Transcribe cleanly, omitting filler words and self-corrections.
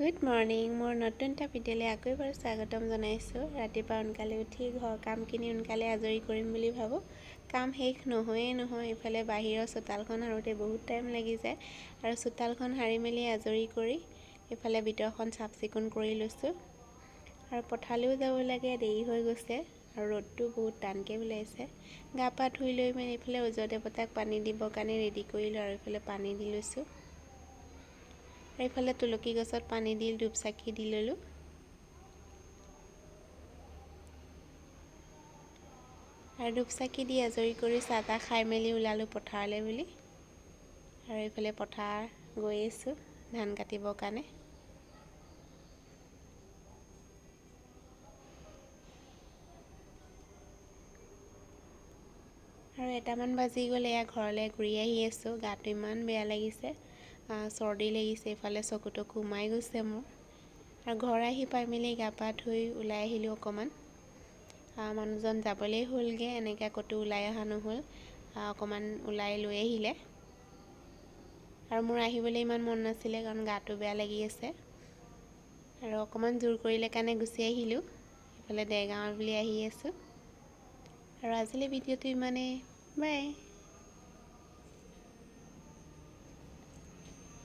Good morning. মোৰ নতুন এটা ভিডিঅ'লৈ আকৌ এবাৰ স্বাগতম জনাইছোঁ। ৰাতিপুৱা সোনকালে উঠি ঘৰ কামখিনি সোনকালে আজৰি কৰিম বুলি ভাবোঁ। কাম শেষ নহয়। ইফালে বাহিৰৰ চোতালখন সাৰোঁতে বহুত টাইম লাগি যায় আৰু চোতালখন সাৰি মেলি আজৰি কৰি ইফালে ভিতৰখন চাফ চিকুণ কৰি লৈছোঁ আৰু পথাৰলৈও যাব লাগে, দেৰি হৈ গৈছে আৰু ৰ'দটো বহুত টানকৈ ওলাইছে। গা পা ধুই লৈ মানে ইফালে সূৰ্য দেৱতাক পানী দিবৰ কাৰণে ৰেডি কৰিলোঁ আৰু ইফালে পানী দি লৈছোঁ। এইফালে তুলসী গছত পানী দি ধূপ চাকি দি ল'লোঁ আৰু ধূপ চাকি দি আজৰি কৰি চাহ তাহ খাই মেলি ওলালোঁ পথাৰলৈ বুলি। আৰু এইফালে পথাৰ গৈ আছোঁ ধান কাটিবৰ কাৰণে। আৰু 1টামান বাজি গ'ল, এয়া ঘৰলৈ ঘূৰি আহি আছোঁ। গাটো ইমান বেয়া লাগিছে, চৰ্দি লাগিছে, ইফালে চকুটো সোমাই গৈছে মোৰ। আৰু ঘৰ আহি পাই মেলি গা পা ধুই ওলাই আহিলোঁ অকণমান। মানুহজন যাবলৈ হ'লগৈ, এনেকৈ ক'তো ওলাই অহা নহ'ল। অকণমান ওলাই লৈ আহিলে আৰু মোৰ আহিবলৈ ইমান মন নাছিলে কাৰণ গাটো বেয়া লাগি আছে। আৰু অকণমান জোৰ কৰিলে কাৰণে গুচি আহিলোঁ। ইফালে দেৰগাঁৱৰ বুলি আহি আছোঁ। আৰু আজিলৈ ভিডিঅ'টো ইমানেই। বাই।